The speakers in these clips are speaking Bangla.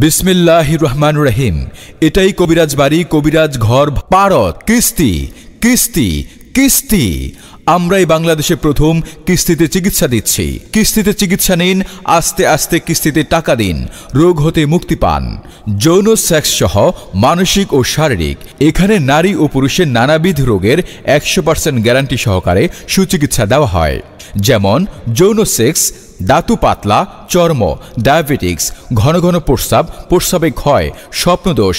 বিসমিল্লাহির রহমানির রহিম। এটাই কবিরাজ বাড়ি, কবিরাজ ঘর, পারত, কিস্তি কিস্তি কিস্তি। আমরাই বাংলাদেশে প্রথম কিস্তিতে চিকিৎসা দিচ্ছি। কিস্তিতে চিকিৎসা নিন, আস্তে আস্তে কিস্তিতে টাকা দিন, রোগ হতে মুক্তি পান। যৌন সেক্স সহ মানসিক ও শারীরিক, এখানে নারী ও পুরুষের নানাবিধ রোগের 100% গ্যারান্টি সহকারে সুচিকিৎসা দেওয়া হয়। যেমন যৌন সেক্স, দাঁতু পাতলা, চর্ম, ডায়াবেটিক্স, ঘন ঘন প্রস্রাব, প্রস্রাবে ক্ষয়, স্বপ্নদোষ,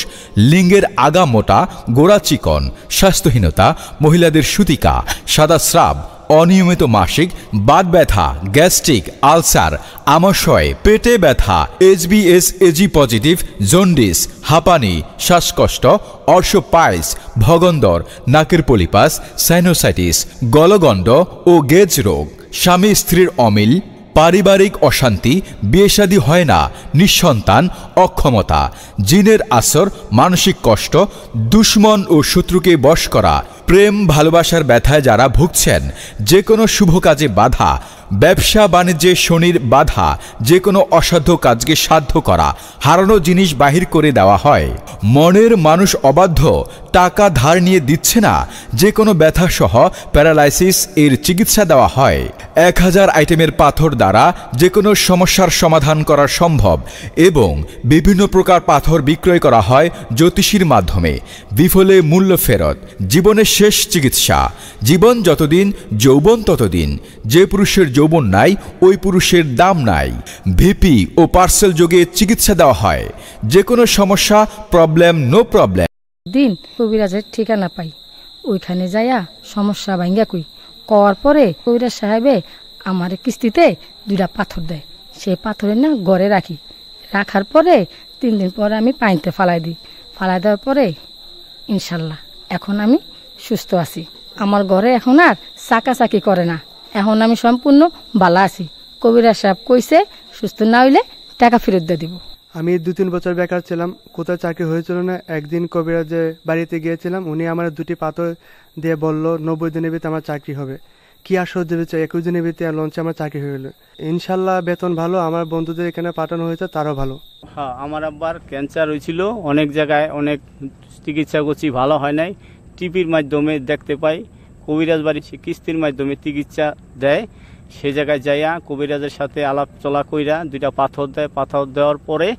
লিঙ্গের আগা মোটা, গোড়া চিকন, স্বাস্থ্যহীনতা, মহিলাদের সুতিকা, সাদা স্রাব, অনিয়মিত মাসিক, বাত ব্যথা, গ্যাস্ট্রিক, আলসার, আমাশয়, পেটে ব্যথা, HbS AG পজিটিভ, জন্ডিস, হাঁপানি, শ্বাসকষ্ট, অর্শোপাইলস, ভগন্দর, নাকের পলিপাস, সাইনোসাইটিস, গলগণ্ড ও গেজ রোগ, স্বামী স্ত্রীর অমিল, পারিবারিক অশান্তি, বিয়ে শাদী হয় না, নিঃসন্তান, অক্ষমতা, জিনের আসর, মানসিক কষ্ট, দুশ্মন ও শত্রুকে বশ করা, প্রেম ভালোবাসার ব্যথায় যারা ভুগছেন, যে কোনো শুভ কাজে বাধা, ব্যবসা বাণিজ্যে শনির বাধা, যে কোনো অসাধ্য কাজকে সাধ্য করা, হারানো জিনিস বাহির করে দেওয়া হয়। মনের মানুষ অবাধ্য, টাকা ধার নিয়ে দিচ্ছে না, যে কোনো ব্যথা সহ প্যারালাইসিস এর চিকিৎসা দেওয়া হয়। 1000 আইটেমের পাথর দ্বারা যে কোনো সমস্যার সমাধান করা সম্ভব এবং বিভিন্ন প্রকার পাথর বিক্রয় করা হয় জ্যোতিষীর মাধ্যমে। বিফলে মূল্য ফেরত, জীবনের শেষ চিকিৎসা। জীবন যতদিন যৌবন ততদিন। যে পুরুষের যৌবন নাই, ওই পুরুষের দাম নাই। ভিপি ও পার্সেল যোগে চিকিৎসা দেওয়া হয়। যে কোনো সমস্যা, প্রবলেম, নো প্রবলেম। দিন কবিরাজের ঠিকানা পাই, ওইখানে যাইয়া সমস্যা ভাঙ্গা কই করার পরে কবিরাজ সাহেবে আমার কিস্তিতে 2টা পাথর দেয়। সেই পাথরের না ঘরে রাখি, রাখার পরে 3 দিন পরে আমি পানিতে ফালাই দিই। ফালাই দেওয়ার পরে ইনশাল্লাহ এখন আমি সুস্থ আছি। আমার ঘরে এখন আর চাকাচাকি করে না, এখন আমি সম্পূর্ণ ভালো আছি। কবিরাজ সাহেব কইছে সুস্থ না হইলে টাকা ফেরত দিয়ে দিব। আমি 2-3 বছর বেকার ছিলাম, কোথাও চাকরি হয়েছিল না। একদিন কবিরাজের বাড়িতে গিয়েছিলাম, উনি আমার 2টি পাথর দিয়ে বলল 90 দিনের ভিতরে আমার চাকরি হবে। কি আর সহ্য হচ্ছে, 21 দিনের ভিতরে লঞ্চে আমার চাকরি হয়ে গেল। ইনশাল্লাহ বেতন ভালো, আমার বন্ধুদের এখানে পাঠানো হয়েছে, তারও ভালো। হ্যাঁ, আমার আব্বার ক্যান্সার হয়েছিল, অনেক জায়গায় অনেক চিকিৎসা করছি, ভালো হয় নাই। টিভির মাধ্যমে দেখতে পাই কবিরাজ বাড়ি কিস্তির মাধ্যমে চিকিৎসা দেয়। সে জায়গায় যাইয়া কবিরাজের সাথে আলাপ চলা কইরা 2টা পাথর দেয়। পাথর দেওয়ার পরে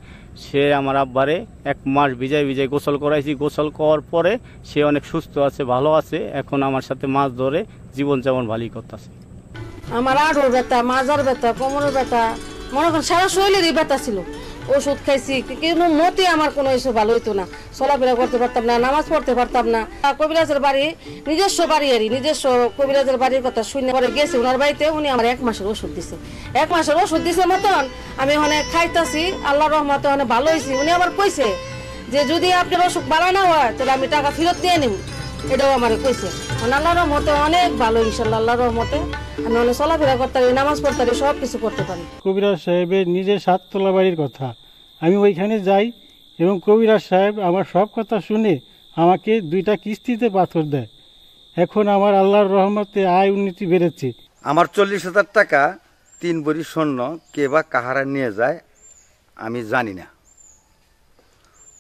সে আমার আব্বারে 1 মাস ভিজাই ভিজাই গোসল করাইছি। গোসল করার পরে সে অনেক সুস্থ আছে, ভালো আছে। এখন আমার সাথে মাছ ধরে জীবনযাপন ভালোই করতেছে। আমার আঁটুর ব্যথা, মাজার ব্যথা, কোমরের ব্যথা, মনে করেন সারা শরীরেরই ব্যথা ছিল। ওষুধ খাইছি কিন্তু মতে আমার কোনো এসব ভালো হইতো না, চলাফেরা করতে পারতাম না, নামাজ পড়তে পারতাম না। কবিরাজের বাড়ি নিজস্ব বাড়ি, নিজস্ব কবিরাজের বাড়ির কথা শুনে পরে গেছি ওনার বাড়িতে। উনি আমার 1 মাসের ওষুধ দিছে। 1 মাসের ওষুধ দিছে মতন আমি ওখানে খাইতাছি, আল্লাহর রহমতে ওখানে ভালো হয়েছি। উনি আবার কইছে যে যদি আপনার অসুখ ভালো না হয় তাহলে আমি টাকা ফেরত দিয়ে নিব, এটাও আমার কইছে। আল্লাহর রহমতে অনেক ভালো, ইনশাল্লাহ আল্লাহর রহমতে আমি অনেক চলাফেরা করতে পারি, নামাজ পড়তে পারি, সব কিছু করতে পারি। কবিরাজ সাহেবের নিজের 7তলা বাড়ির কথা, আমি ওইখানে যাই এবং কবিরাজ সাহেব আমার সব কথা শুনে আমাকে 2টা কিস্তিতে পাথর দেয়। এখন আমার আল্লাহর রহমতে আয় উন্নতি বেড়েছে। আমার 40,000 টাকা 3 ভরি স্বর্ণ কে বা কাহারা নিয়ে যায় আমি জানি না।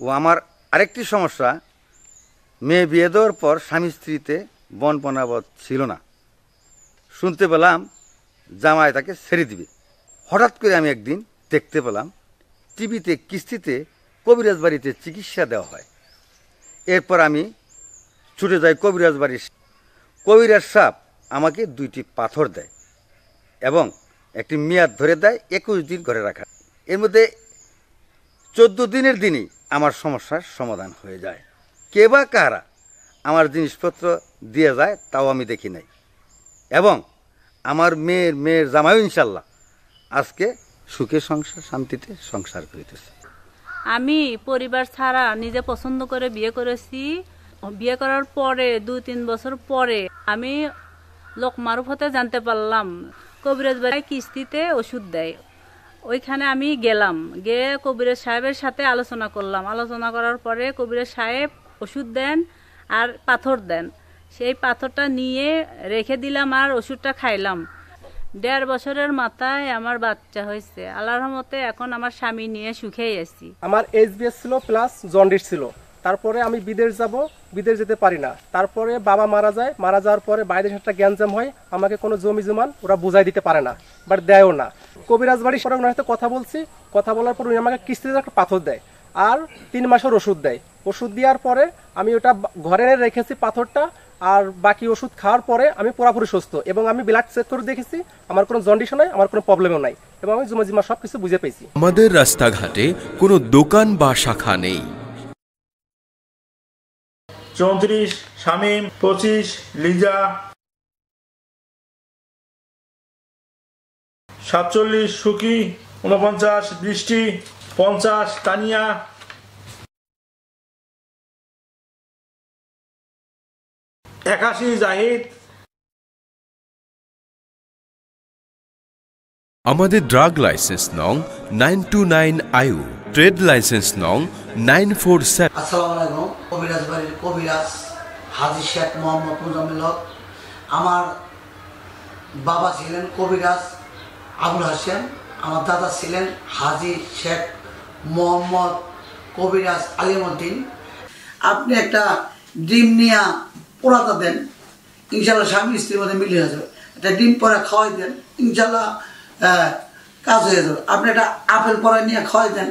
ও আমার আরেকটি সমস্যা, মেয়ে বিয়ে দেওয়ার পর স্বামী স্ত্রীতে বনপনাবধ ছিল না। শুনতে পেলাম জামাই তাকে ছেড়ে দিবে। হঠাৎ করে আমি একদিন দেখতে পেলাম টিভিতে কিস্তিতে কবিরাজ বাড়িতে চিকিৎসা দেওয়া হয়। এরপর আমি ছুটে যাই কবিরাজ বাড়ির। কবিরাজ সাহেব আমাকে 2টি পাথর দেয় এবং একটি মেয়াদ ধরে দেয় 21 দিন ঘরে রাখা। এর মধ্যে 14 দিনের দিনই আমার সমস্যার সমাধান হয়ে যায়। কে বা কারা আমার জিনিসপত্র দিয়ে যায় তাও আমি দেখি নাই। এবং আমার মেয়ের জামাইও ইনশাল্লাহ আজকে সুখে সংসার, শান্তিতে সংসার করিতেছে। আমি পরিবার ছাড়া নিজে পছন্দ করে বিয়ে করেছি। বিয়ে করার পরে 2-3 বছর পরে আমি লোক মারফতে জানতে পারলাম কবিরাজ বাড়ি কিস্তিতে ওষুধ দেয়। ওইখানে আমি গেলাম, গিয়ে কবিরাজ সাহেবের সাথে আলোচনা করলাম। আলোচনা করার পরে কবিরাজ সাহেব ওষুধ দেন আর পাথর দেন। সেই পাথরটা নিয়ে রেখে দিলাম আর ওষুধটা খাইলাম। 1.5 বছরের মাথায় আমার বাচ্চা হয়েছে। আল্লাহর রহমতে এখন আমার স্বামী নিয়ে সুখেই আছি। আমার এইচবিএস ছিল প্লাস জন্ডিস ছিল। তারপরে আমি বিদেশ যাব, বিদেশ যেতে পারি না। তারপরে বাবা মারা যায়, মারা যাওয়ার পরে বাইরে একটা গ্যাঞ্জাম হয়, আমাকে কোনো জমি জমান ওরা বুঝাই দিতে পারে না, বাট দেয়ও না। কবিরাজ বাড়ির সঙ্গে ওনার সাথে কথা বলছি, কথা বলার পর উনি আমাকে কিস্তিতে একটা পাথর দেয় আর 3 মাসের ওষুধ দেয়। ওষুধ দেওয়ার পরে আমি ওটা ঘরে রেখেছি পাথরটা, আর বাকি ওষুধ খাওয়ার পরে আমি পুরোপুরি সুস্থ এবং আমি ব্লাড চেক করে দেখেছি আমার কোনো জন্ডিসও নাই, আমার কোনো প্রবলেমও নাই এবং আমি জুমাজিমা সব কিছু বুঝে পেয়েছি। আমাদের রাস্তাঘাটে কোনো দোকান বা শাখা নেই। 34 শামীম, 25 লিজা, 47 সুকি, 49 বৃষ্টি, 50 তানিয়া, 81 জাহিদ। আমাদের ড্রাগ লাইসেন্স নং 929 আয়ু, ট্রেড লাইসেন্স নং 947। আসসালামু আলাইকুম। কবিরাজ বাড়ির কবিরাজ হাজী শেখ মোহাম্মদ মুজাম্মিল হক। আমার বাবা ছিলেন কবিরাজ আবুল হাসেম, আমার দাদা ছিলেন হাজী শেখ মোহাম্মদ কবিরাজ আলিমউদ্দিন। আপনি একটা ডিম নিয়ে পোড়াতে দেন, ইনশাল্লাহ স্বামী স্ত্রীর মধ্যে মিলিয়ে যাবে। একটা ডিম পরে খাওয়াই দেন, ইনশাল্লাহ কাজ হয়ে যাবে। আপনি একটা আপেল পরে নিয়ে খাওয়াই দেন,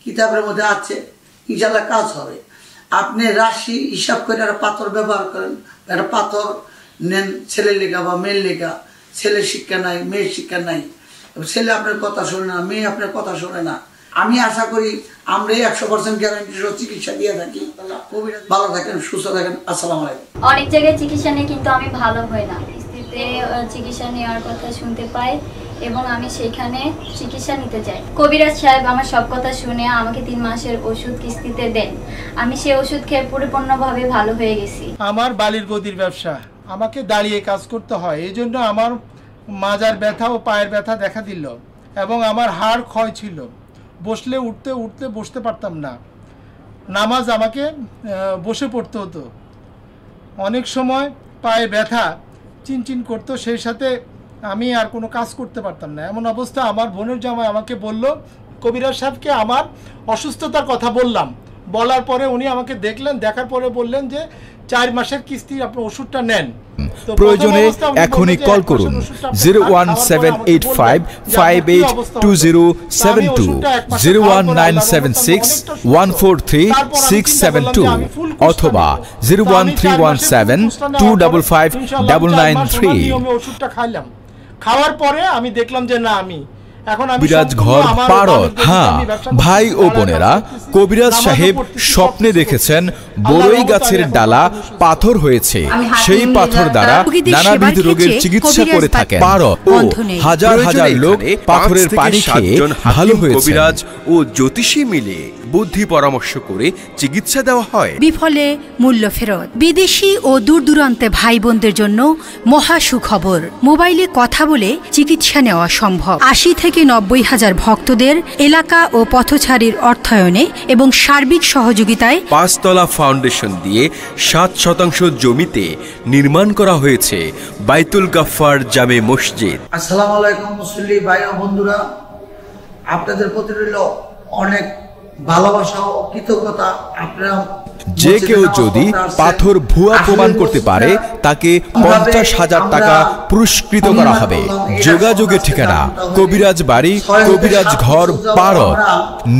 কিতাবের মধ্যে আছে, ইনশাল্লাহ কাজ হবে। আপনি রাশি হিসাব করে একটা পাথর ব্যবহার করেন, একটা পাথর নেন ছেলের লেখা বা মেয়ের লেখা। ছেলের শিক্ষা নাই, মেয়ের শিক্ষা নাই, ছেলে আপনার কথা শোনে না, মেয়ে আপনার কথা শোনে না। আমি আশা করি আমরা 100% গ্যারান্টি চিকিৎসা দিয়ে থাকি। ভালো থাকেন, সুস্থ থাকেন। আসসালামু আলাইকুম। অনেক জায়গায় চিকিৎসা নিয়ে কিন্তু আমি ভালো হই না, কিস্তিতে চিকিৎসা নেওয়ার কথা শুনতে পাই এবং আমি সেখানে চিকিৎসা নিতে যাই। কবিরাজ সাহেব আমার সব কথা শুনে আমাকে 3 মাসের ওষুধ কিস্তিতে দেন। আমি সেই ওষুধ খেয়ে পরিপূর্ণভাবে ভালো হয়ে গেছি। আমার বালির গদির ব্যবসা, আমাকে দাঁড়িয়ে কাজ করতে হয়, এই জন্য আমার মাজার ব্যথা ও পায়ের ব্যথা দেখা দিল এবং আমার হাড় ক্ষয় ছিল। বসলে উঠতে উঠতে বসতে পারতাম না, নামাজ আমাকে বসে পড়তে হতো। অনেক সময় পায়ে ব্যথা চিনচিন করতো, সেই সাথে আমি আর কোনো কাজ করতে পারতাম না। এমন অবস্থা আমার বোনের জামাই আমাকে বলল, কবিরাজ সাহেবকে আমার অসুস্থতার কথা বললাম, বলার পরে উনি আমাকে দেখলেন, দেখার পরে বললেন যে 4 মাসের কিস্তি আপনি ওষুধটা নেন। প্রয়োজনে এখনই কল করুন 01785582072, 01976143672 অথবা 01317255993। ওষুধটা খাইলাম, খাওয়ার পরে আমি দেখলাম যে না, আমি কবিরাজ ঘর পারত। হ্যাঁ ভাই ও বোনেরা, কবিরাজ সাহেব স্বপ্নে দেখেছেন বড়ই গাছের ডালা পাথর হয়েছে, সেই পাথর দ্বারা নানাবিধ রোগের চিকিৎসা করে থাকেন। পারত ও হাজার হাজার লোক পাথরের পানি খেয়ে ভালো হয়েছে। কবিরাজ ও জ্যোতিষী মিলে বুদ্ধি পরামর্শ করে চিকিৎসা দেওয়া হয়। বিফলে মূল্য ফেরত। বিদেশি ও দূর দূরান্তে ভাই বোনদের জন্য মহা সুখবর, মোবাইলে কথা বলে চিকিৎসা নেওয়া সম্ভব। 80 থেকে 90 হাজার ভক্তদের এলাকা ও পথচারীর অর্থায়নে এবং সার্বিক সহযোগিতায় 5 তলা ফাউন্ডেশন দিয়ে 7% জমিতে নির্মাণ করা হয়েছে বাইতুল গাফফার জামে মসজিদ। আসসালামু আলাইকুম মুসল্লি ভাই ও বন্ধুরা, আপনাদের প্রতি রইল অনেক ভালোবাসা ও কৃতজ্ঞতা। আপনারা যে কেউ যদি পাথর ভুয়া প্রমাণ করতে পারে তাকে 50,000 টাকা পুরস্কৃত করা হবে। যোগাযোগের ঠিকানা কবিরাজ বাড়ি, কবিরাজ ঘর পারত,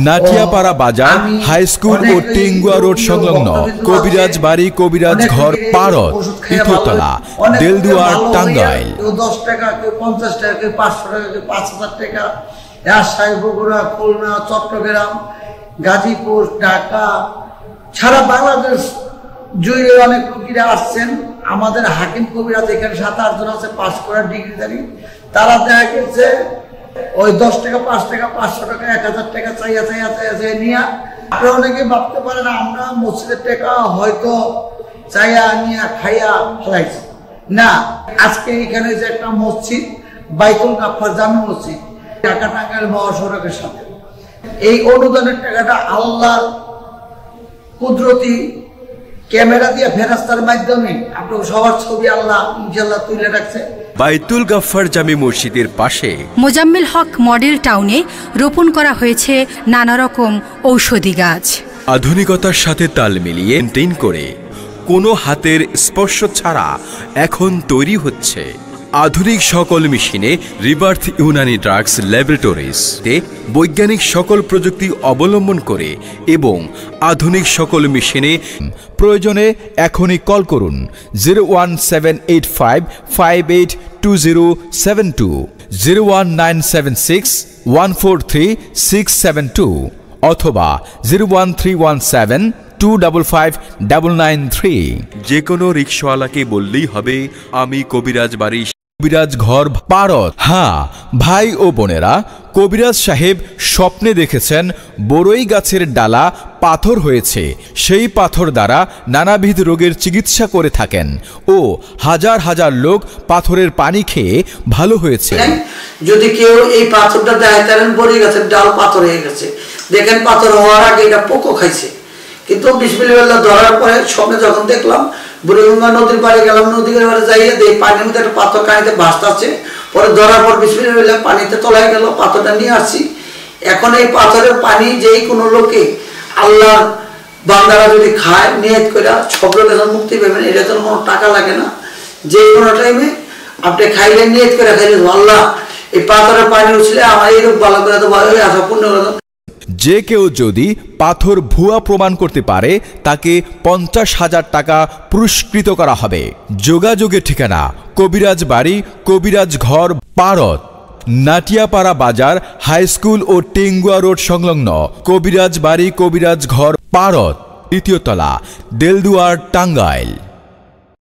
নাটিয়াপাড়া বাজার, হাই স্কুল ও টেঙ্গুয়া রোড সংলগ্ন। কবিরাজ বাড়ি, কবিরাজ ঘর পারত, ইথরতলা, দেলদুয়ার, টাঙ্গাইল। 10 টাকা, কেউ 50 টাকা, কেউ 500 টাকা, কেউ 5000 টাকা। রাজশাহী, বগুড়া, খুলনা, চট্টগ্রাম, গাজীপুর, ঢাকা, সারা বাংলাদেশ জুড়ে অনেক রোগীরা আসছেন। আমাদের হাকিম কবিরাজ এখানে 7-8 জন আছে পাস করার ডিগ্রিধারী। তারা দেখা গেছে ওই 10 টাকা, 5 টাকা, 500 টাকা, 1000 টাকা চাইয়া নিয়ে। আপনারা অনেকে ভাবতে পারেন আমরা মসজিদের টাকা হয়তো চাইয়া নিয়ে খাইয়া ফেলাইছি না। আজকে এখানে যে একটা মসজিদ বাইতুল গাফফার জামে মসজিদ, ঢাকা টাঙ্গাইল মহাসড়কের সাথে, এই অনুদানের টাকাটা আল্লাহর কুদরতি ক্যামেরা দিয়ে ফেরেশতার মাধ্যমে আপনার সবার ছবি আল্লাহ ইনশাআল্লাহ তুলে রাখছে। বাইতুল গাফফার জামে মসজিদের পাশে মোজাম্মেল হক মডেল টাউনে রোপণ করা হয়েছে নানা রকম ঔষধি গাছ। আধুনিকতার সাথে তাল মিলিয়ে মেইনটেইন করে কোনো হাতের স্পর্শ ছাড়া এখন তৈরি হচ্ছে আধুনিক সকল মেশিনে রিবার্থ ইউনানি ড্রাগস ল্যাবরেটরিজতে বৈজ্ঞানিক সকল প্রযুক্তি অবলম্বন করে এবং আধুনিক সকল মেশিনে প্রয়োজনে এখনই কল করুন 01785582072, 01976143672 অথবা 01317255993। যে কোনো রিক্সাওয়ালাকে বললেই হবে আমি কবিরাজ বাড়ি কবিরাজ ঘর পারত। হ্যাঁ ভাই ও বোনেরা, কবিরাজ সাহেব স্বপ্নে দেখেছেন বড়ই গাছের ডালা পাথর হয়েছে, সেই পাথর দ্বারা নানাবিধ রোগের চিকিৎসা করে থাকেন ও হাজার হাজার লোক পাথরের পানি খেয়ে ভালো হয়েছে। যদি কেউ এই পাথরটা দেখাইতেন বড়ই গাছের ডাল পাথর হয়ে গেছে, দেখেন পাথর হওয়ার আগে এটা পোকো খাইছে, কিন্তু বিসমিল্লাহ ধরার পরে স্বপ্নে যখন দেখলাম বুড়িগঙ্গা নদীর পাড়ে গেলাম, নদীর পাড়ে যাইয়ে দেই পানির মধ্যে একটা পাথর কানিতে ভাসতেছে, পরে ধরার পর বিসমিল্লাহ পানিতে তলায় গেল, পাথরটা নিয়ে আসছি। এখন এই পাথরের পানি যেই কোনো লোকে আল্লাহর বান্দারা যদি খায় নিয়ত করে সব লোকের মুক্তি পাবেন, এটা তো কোনো টাকা লাগে না। যে কোনো টাইমে আপনি খাইলে নিয়ত করে খাইলে আল্লাহ এই পাথরের পানি উঠলে আমার এই রোগ ভালো করে তো ভালো আসা পূর্ণ করে। যে কেউ যদি পাথর ভুয়া প্রমাণ করতে পারে তাকে 50,000 টাকা পুরস্কৃত করা হবে। যোগাযোগের ঠিকানা কবিরাজ বাড়ি, কবিরাজ ঘর, পারত, নাটিয়াপাড়া বাজার, হাই স্কুল ও টেঙ্গুয়া রোড সংলগ্ন কবিরাজ বাড়ি, কবিরাজ ঘর, পারত, দ্বিতীয় তলা, দেলদুয়ার, টাঙ্গাইল।